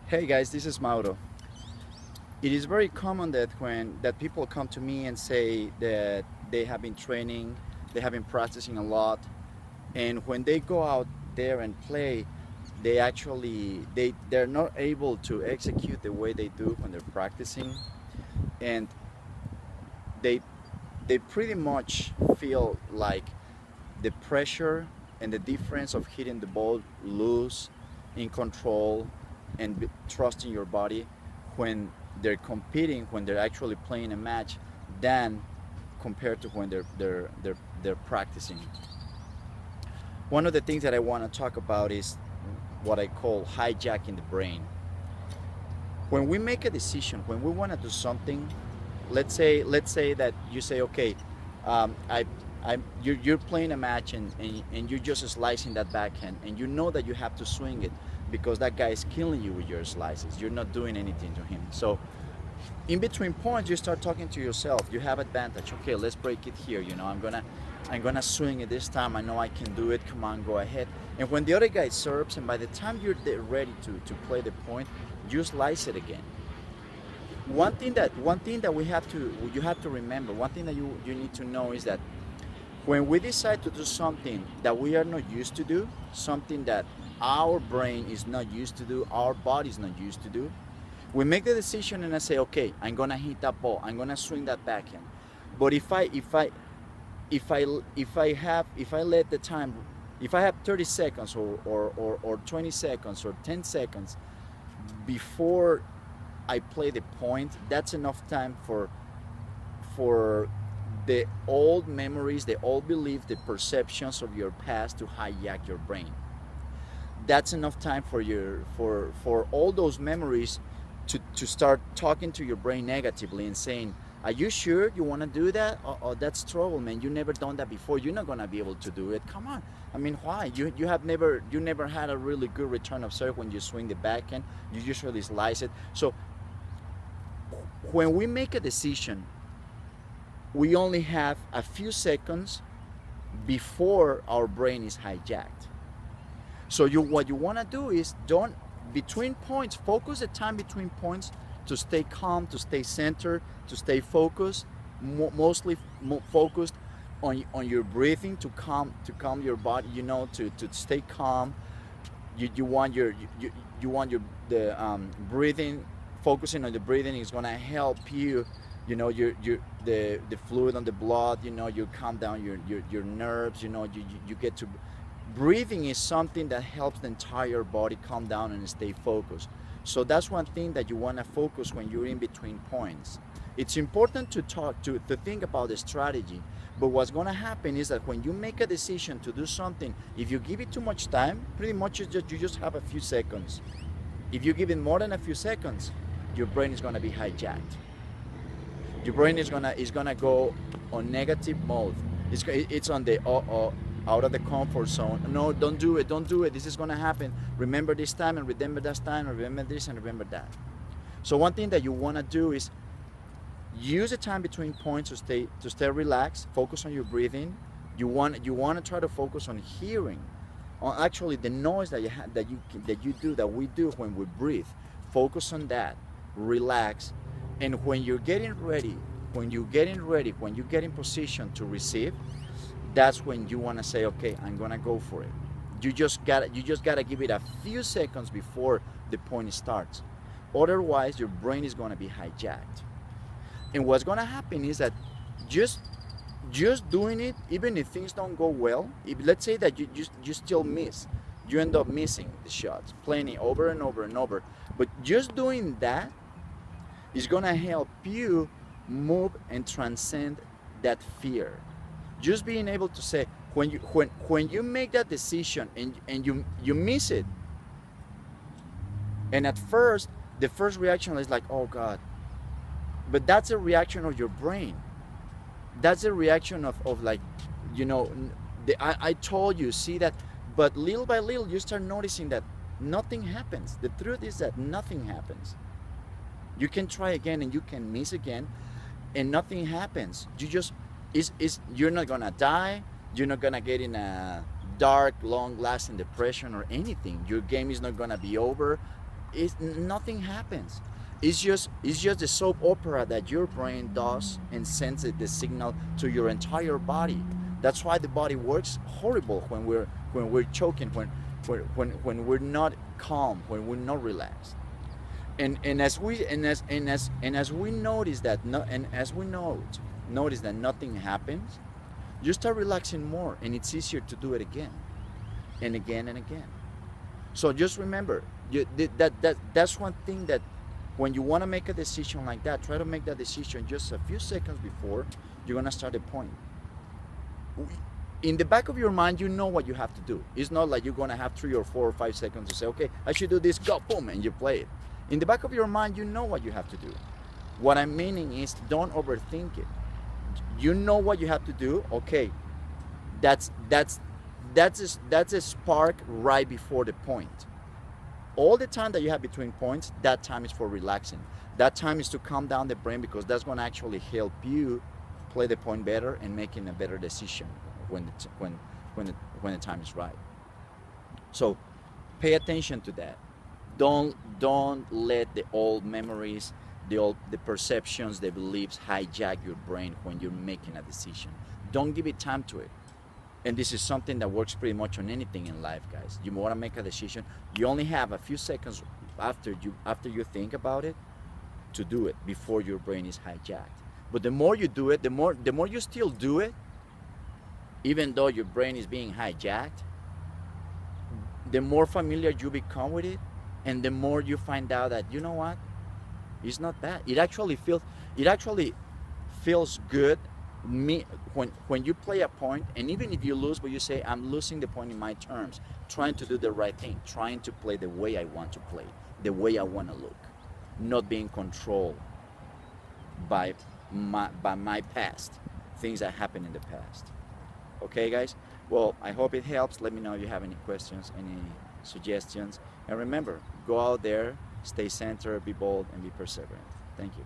Hey guys, this is Mauro. It is very common that people come to me and say that they have been training, they have been practicing a lot, and when they go out there and play, they're not able to execute the way they do when they're practicing, and they they pretty much feel like the pressure and the difference of hitting the ball loose, in control, and trusting your body when they're competing, when they're actually playing a match, than compared to when they're practicing. One of the things that I want to talk about is what I call hijacking the brain. When we make a decision, when we want to do something, let's say that you say, okay, I you're playing a match and you're just slicing that backhand, and you know that you have to swing it because that guy is killing you with your slices. You're not doing anything to him. So in between points, you start talking to yourself. You have advantage. Okay, let's break it here. I'm gonna swing it this time. I know I can do it. Come on, go ahead. And when the other guy serves, and by the time you're ready to play the point, you slice it again. One thing that you have to remember, one thing that you need to know is that when we decide to do something that we are not used to do, something that our brain is not used to do, our body is not used to do, we make the decision and I say, okay, I'm gonna hit that ball, I'm gonna swing that backhand. But if I let the time, if I have 30 seconds or 20 seconds or 10 seconds before I play the point, that's enough time for the old memories, the old beliefs, the perceptions of your past to hijack your brain. That's enough time for all those memories to start talking to your brain negatively and saying, are you sure you want to do that? Oh, that's trouble, man. You never done that before. You're not gonna be able to do it. Come on. I mean, why? You never had a really good return of serve when you swing the backhand. You usually slice it. So when we make a decision, we only have a few seconds before our brain is hijacked. So what you want to do is, don't between points, focus the time between points to stay calm, to stay centered, to stay focused, mostly focused on your breathing, to calm your body, to stay calm. You want the breathing, focusing on the breathing is going to help you, the fluid on the blood, you calm down your nerves, you get to. Breathing is something that helps the entire body calm down and stay focused. So that's one thing that you want to focus when you're in between points. It's important to think about the strategy, but what's going to happen is that when you make a decision to do something, if you give it too much time, pretty much you just have a few seconds. If you give it more than a few seconds, your brain is going to be hijacked. Your brain is gonna go on negative mode. It's on the out of the comfort zone. No, don't do it. This is gonna happen. Remember this time and remember that time, and remember this and remember that. So one thing that you wanna do is use the time between points to stay relaxed. Focus on your breathing. You want to try to focus on hearing, on actually the noise that we do when we breathe. Focus on that. Relax. And when you get in position to receive, that's when you want to say, okay, I'm gonna go for it. You just gotta give it a few seconds before the point starts. Otherwise, your brain is gonna be hijacked. And what's gonna happen is that just doing it, even if things don't go well, if let's say that you still miss, you end up missing the shots, playing it over and over and over. But just doing that is gonna help you move and transcend that fear. Just being able to say, when you make that decision and you miss it, and at first the first reaction is like, oh God, but that's a reaction of your brain. That's a reaction of like, I told you, see that. But little by little you start noticing that nothing happens. The truth is that nothing happens. You can try again and you can miss again and nothing happens. You're not gonna die. You're not gonna get in a dark, long-lasting depression or anything. Your game is not gonna be over. nothing happens. It's just the soap opera that your brain does and sends it the signal to your entire body. That's why the body works horrible when we're choking, when we're not calm, when we're not relaxed. And as we notice that no, and as we notice that nothing happens, you start relaxing more, and it's easier to do it again and again and again. So just remember, that's one thing, that when you want to make a decision like that, try to make that decision just a few seconds before you're gonna start a point. In the back of your mind, you know what you have to do. It's not like you're gonna have 3 or 4 or 5 seconds to say, okay, I should do this, go, boom, and you play it. In the back of your mind, you know what you have to do. What I'm meaning is, don't overthink it. You know what you have to do. Okay, that's a spark right before the point. All the time that you have between points, that time is for relaxing. That time is to calm down the brain, because that's going to actually help you play the point better and making a better decision when the time is right. So pay attention to that. Don't let the old memories, the perceptions, the beliefs hijack your brain when you're making a decision. Don't give it time to it. And this is something that works pretty much on anything in life, guys. You want to make a decision, you only have a few seconds after you think about it to do it before your brain is hijacked. But the more you do it, the more you still do it, even though your brain is being hijacked, the more familiar you become with it, and the more you find out that, you know what, it's not bad. It actually feels good. When you play a point, and even if you lose, but you say, I'm losing the point in my terms, trying to do the right thing, trying to play the way I want to play, the way I want to look, not being controlled by my past, things that happened in the past. Okay, guys? Well, I hope it helps. Let me know if you have any questions, any suggestions. And remember, go out there, stay centered, be bold, and be perseverant. Thank you.